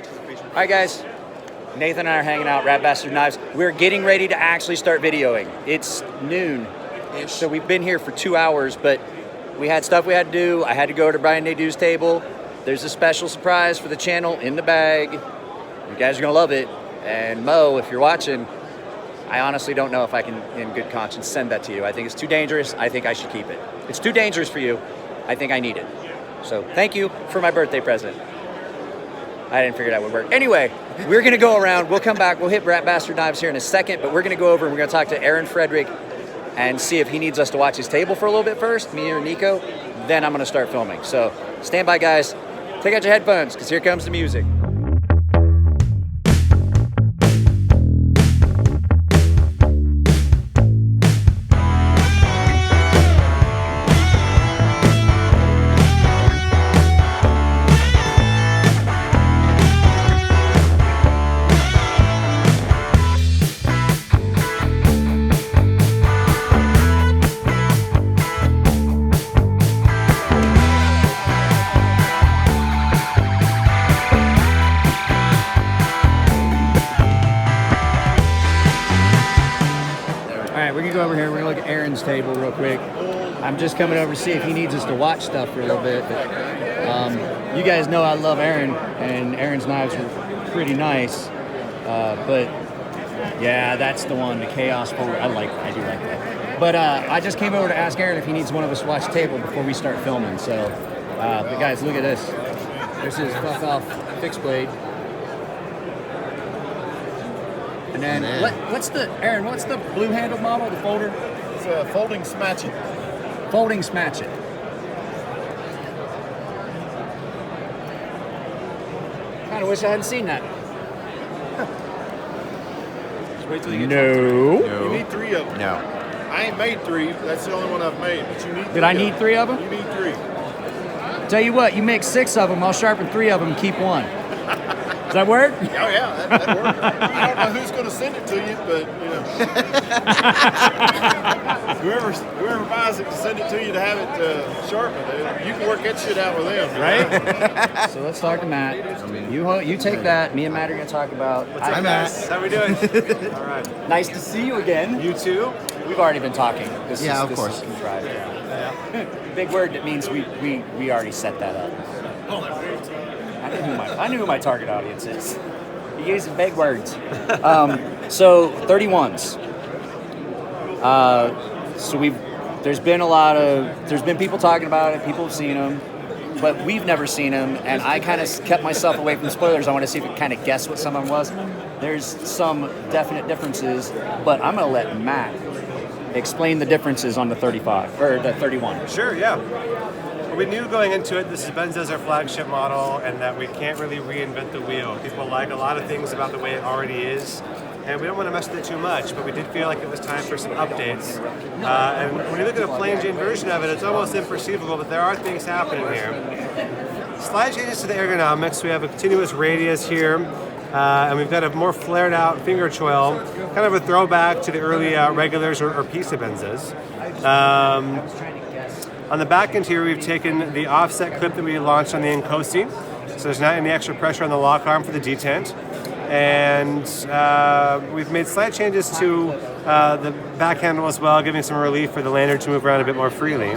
participation. All right, guys. Nathan and I are hanging out, Rat Bastard Knives. We're getting ready to actually start videoing. It's noon-ish, so we've been here for 2 hours, but we had stuff we had to do. I had to go to Brian Nadeau's table. There's a special surprise for the channel in the bag. You guys are gonna love it. And Mo, if you're watching, I honestly don't know if I can, in good conscience, send that to you. I think it's too dangerous. I think I should keep it. It's too dangerous for you. I think I need it. So thank you for my birthday present. I didn't figure that would work. Anyway, we're gonna go around. We'll come back. We'll hit Rat Bastard Knives here in a second, but we're gonna go over and we're gonna talk to Aaron Frederick and see if he needs us to watch his table for a little bit first, me or Nico. Then I'm gonna start filming. So stand by, guys. Take out your headphones, because here comes the music. Over here, we're gonna look at Aaron's table real quick. I'm just coming over to see if he needs us to watch stuff for a little bit. But, you guys know I love Aaron, and Aaron's knives are pretty nice. But yeah, that's the one, the Chaos Forward. I do like that. But I just came over to ask Aaron if he needs one of us to watch the table before we start filming. So, but guys, look at this. This is Fuck Off Fixed Blade. And then, what's the blue handle model, the folder? It's a folding smatchet. Folding smatchet. Kind of wish I hadn't seen that. Just wait till you get No. You need 3 of them. No. I ain't made 3. That's the only one I've made. But you need 3. Did I need 3 of them? You need 3. Tell you what, you make 6 of them, I'll sharpen 3 of them and keep 1. Does that work? Oh yeah, that works. I don't know who's going to send it to you, but you know, whoever buys it to send it to you to have it sharpened, you can work that shit out with them, Right? So let's talk to Matt. You take that. Me and Matt are going to talk about. What's up, guys? How we doing? All right. Nice to see you again. You too? We've already been talking. This of is course. contrived. Big word that means we already set that up. I knew who my target audience is. He uses big words. So 31s. There's been people talking about it. People have seen them, but we've never seen them. And I kind of kept myself away from spoilers. I want to see if we can kind of guess what someone was. There's some definite differences, but I'm gonna let Matt explain the differences on the 35 or the 31. Sure, yeah. We knew going into it, this is Benzo's our flagship model, and that we can't really reinvent the wheel. People like a lot of things about the way it already is, and we don't want to mess with it too much, but we did feel like it was time for some updates. And when you look at a plain Jane version of it, it's almost imperceivable, but there are things happening here. Slight changes to the ergonomics. We have a continuous radius here, and we've got a more flared out finger choil, kind of a throwback to the early regulars or pizza Benzos. On the back end here, we've taken the offset clip that we launched on the Nkosi, so there's not any extra pressure on the lock arm for the detent. And we've made slight changes to the back handle as well, giving some relief for the lanyard to move around a bit more freely.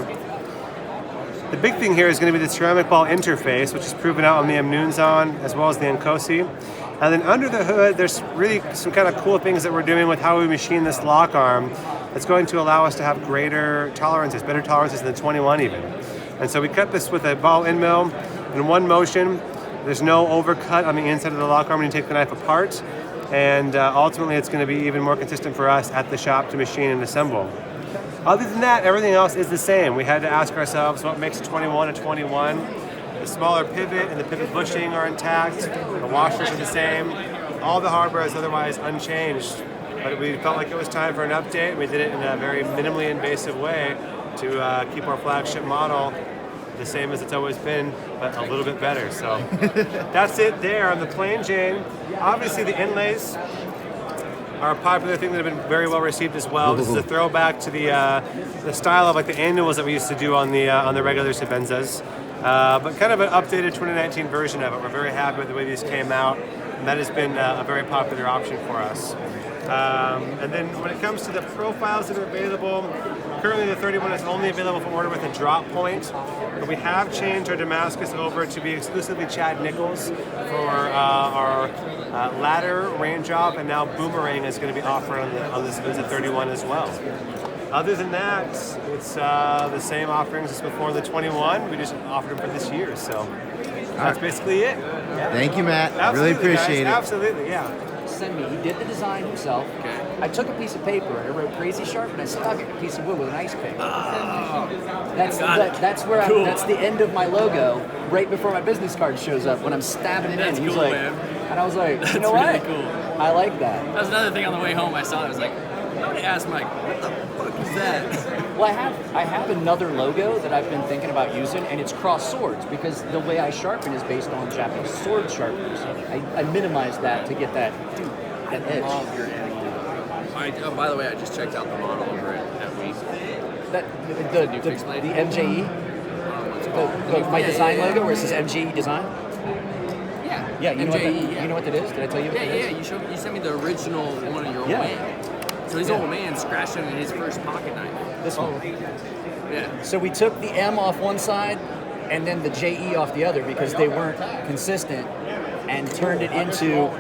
The big thing here is going to be the ceramic ball interface, which is proven out on the Mnunzon as well as the Nkosi. And then under the hood, there's really some kind of cool things that we're doing with how we machine this lock arm that's going to allow us to have greater tolerances, better tolerances than 21 even. And so we cut this with a ball end mill in one motion. There's no overcut on the inside of the lock arm when you take the knife apart. And ultimately, it's going to be even more consistent for us at the shop to machine and assemble. Other than that, everything else is the same. We had to ask ourselves what makes a 21 a 21. The smaller pivot and the pivot bushing are intact. The washers are the same. All the hardware is otherwise unchanged. But we felt like it was time for an update. We did it in a very minimally invasive way to keep our flagship model the same as it's always been, but a little bit better. So that's it there on the plain Jane. Obviously the inlays are a popular thing that have been very well received as well. This is a throwback to the style of like the annuals that we used to do on the regular Benzos. but kind of an updated 2019 version of it. We're very happy with the way these came out, and that has been a very popular option for us. And then when it comes to the profiles that are available, currently the 31 is only available for order with a drop point, but we have changed our Damascus over to be exclusively Chad Nichols for our ladder, range off, and now boomerang is going to be offered on this Visit 31 as well. Other than that, it's the same offerings as before the 21. We just offered them for this year, so that's basically it. Yeah. Thank you, Matt. Absolutely, Really appreciate guys. it. Absolutely, yeah. Send me. He did the design himself. Okay. I took a piece of paper and I wrote crazy sharp and I stuck it in a piece of wood with an ice pick. That's where Cool. that's the end of my logo. Right before my business card shows up when I'm stabbing it That's in. He's cool, like, man. and I was like, That's you know really what? cool. I like that. That was another thing on the way home. I saw it. I was like, I want to ask Mike, what the fuck is that? Well, I have another logo that I've been thinking about using, and it's cross swords because the way I sharpen is based on Japanese sword sharpeners. I minimized that to get that edge. Love your angle. By the way, I just checked out the model over at Week. The MJE, my design logo where it says MJE design. Yeah, you know what MJE, you know what that is? Did I tell you what that is? You sent me the original one of your old Yeah. man. So his old man scratched him in his first pocket knife. This one. Yeah. So we took the M off one side and then the JE off the other because they weren't consistent and turned it into.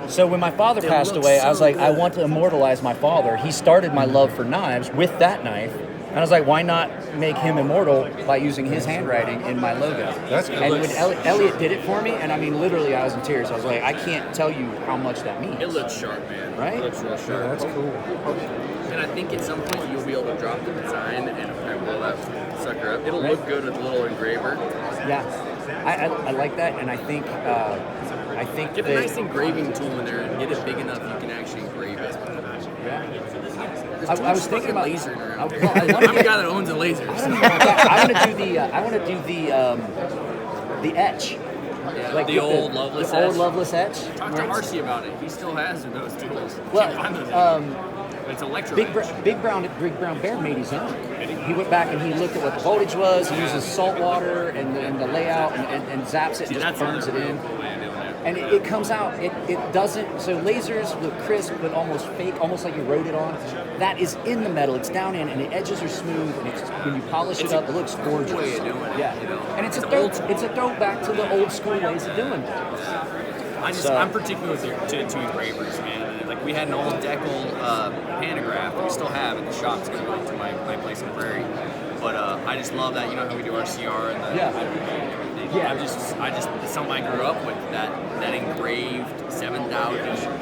So when my father passed away, I was like, I want to immortalize my father. He started my love for knives with that knife. And I was like, why not make him immortal by using his handwriting in my logo? That's cool. And when Elliot did it for me, and I mean, literally, I was in tears. I was like, I can't tell you how much that means. It looks sharp, man. Right? It looks real sharp. That's cool. And I think at some point you'll be able to drop the design and blow that sucker up. It'll look good with a little engraver. Yeah, I like that, and I think Get a nice engraving tool in there and get it big enough you can actually engrave it. I was thinking about lasering around. I wanna I'm a get- guy that owns a laser. I want to do the etch. Like the with old Loveless the old etch? Loveless etch. Talk to Harsey about it. He still has those tools. Well, Can't find those anymore. It's electro. Big Brown Bear made his own. He went back and he looked at what the voltage was. He uses salt water and the layout and zaps it and just burns it in. And it comes out, it doesn't, so lasers look crisp but almost fake, almost like you wrote it on. That is in the metal, it's down in, and the edges are smooth, and when you polish it up, it looks gorgeous. way of doing it, Yeah, you know? and it's a It's throwback to the old school ways of doing things. I'm particular to engravers, man. Like we had an old decal pantograph that we still have at the shop. It's going to go to my place in Prairie. But I just love that. You know how we do our CR and the Yeah. I just it's something I grew up with. That engraved 7,000.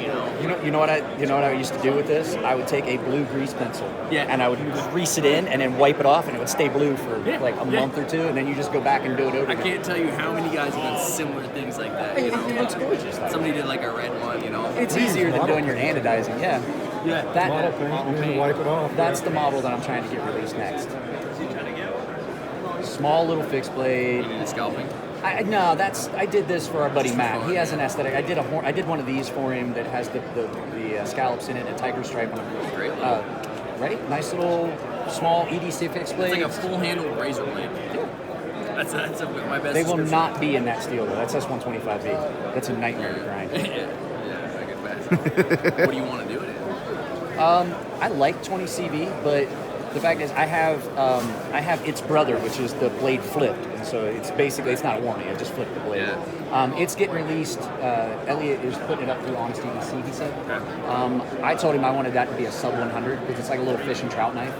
You know what I used to do with this? I would take a blue grease pencil, Yeah. and I would grease it in, and then wipe it off, and it would stay blue for like a month or two, and then you just go back and do it over I again. can't tell you how many guys have done similar things like that. It looks gorgeous. Somebody did like a red one. It's easier than doing your anodizing, yeah. Yeah. That, And then you wipe it off. that's the model that I'm trying to get released next. Small little fixed blade. The scalping. I did this for our buddy Matt. He has an aesthetic. I did one of these for him that has the scallops in it and a tiger stripe on it. Great. Right? Nice little small EDC fixed blade. It's like a full-handled razor blade. That's my best. They will description. not be in that steel though. That's S125V. That's a nightmare to grind. Yeah, I can imagine. What do you want to do with it? I like 20CV, but the fact is I have its brother, which is the blade flipped, and so it's not a warranty. I just flipped the blade. Yeah. It's getting released. Elliot is putting it up through Honest EDC, he said. Okay. I told him I wanted that to be a sub 100 because it's like a little fish and trout knife,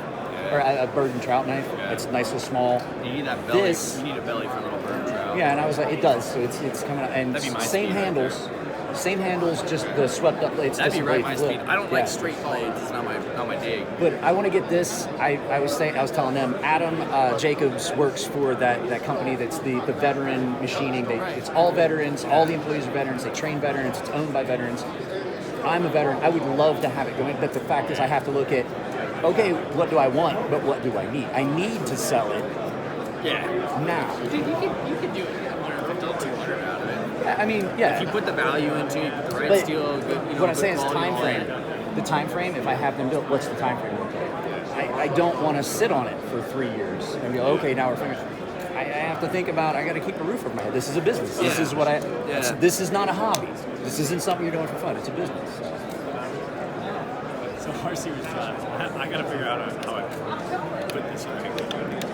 or a bird and trout knife. Yeah. It's nice and small. You need that belly. This- You need a belly for a little bird trout. Yeah, and I was like, it does. So it's coming out, and That'd be my same speed right handles. Same handles, just the swept up blades. That'd be right my flip. speed. I don't like Yeah. straight blades. It's not my dig. But I want to get this. I was telling them, Adam Jacobs works for that company that's the veteran machining. It's all veterans. All the employees are veterans. They train veterans. It's owned by veterans. I'm a veteran. I would love to have it going, but the fact is, I have to look at, okay, what do I want? But what do I need? I need to sell it Yeah. now. Dude, you could do 150 to 200 out of it. I mean, yeah. If you put the value into it, put the right But steel, good, what I'm saying is good time quality, frame. all that. The time frame, if I have them built, what's the time frame? I don't want to sit on it for 3 years and go, okay, now we're finished. I have to think about, I got to keep a roof over my head. This is a business. This Yeah. is what Yeah. this is not a hobby. This isn't something you're doing for fun. It's a business. So RC was just, I gotta figure out how I put this right.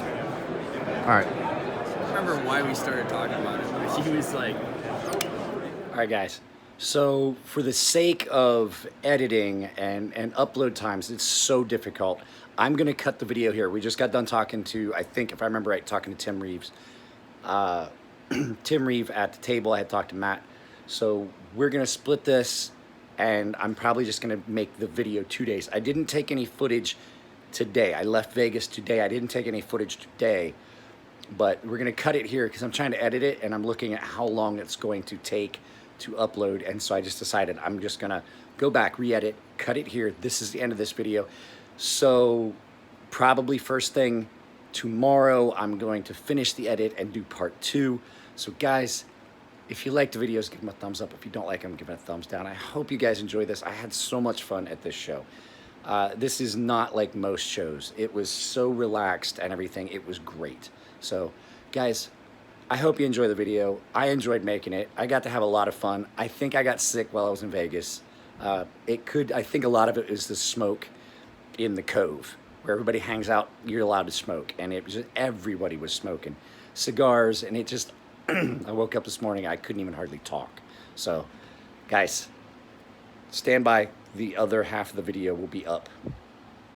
All right. I don't remember why we started talking about it, but he was like, All right, guys. So for the sake of editing and upload times, it's so difficult. I'm going to cut the video here. We just got done talking to, I think, if I remember right, talking to Tim Reeves. Tim Reeve at the table. I had talked to Matt. So we're going to split this, and I'm probably just going to make the video 2 days. I didn't take any footage today. I left Vegas today. I didn't take any footage today, but we're going to cut it here because I'm trying to edit it, and I'm looking at how long it's going to take to upload. And so I just decided I'm just going to go back, re-edit, cut it here. This is the end of this video. So probably first thing tomorrow, I'm going to finish the edit and do part 2. So guys, if you like the videos, give them a thumbs up. If you don't like them, give it a thumbs down. I hope you guys enjoy this. I had so much fun at this show. This is not like most shows. It was so relaxed and everything. It was great. So guys, I hope you enjoy the video. I enjoyed making it. I got to have a lot of fun. I think I got sick while I was in Vegas. I think a lot of it is the smoke in the Cove, where everybody hangs out. You're allowed to smoke, and it was just, everybody was smoking cigars, and it just, I woke up this morning, I couldn't even hardly talk. So, guys, stand by. The other half of the video will be up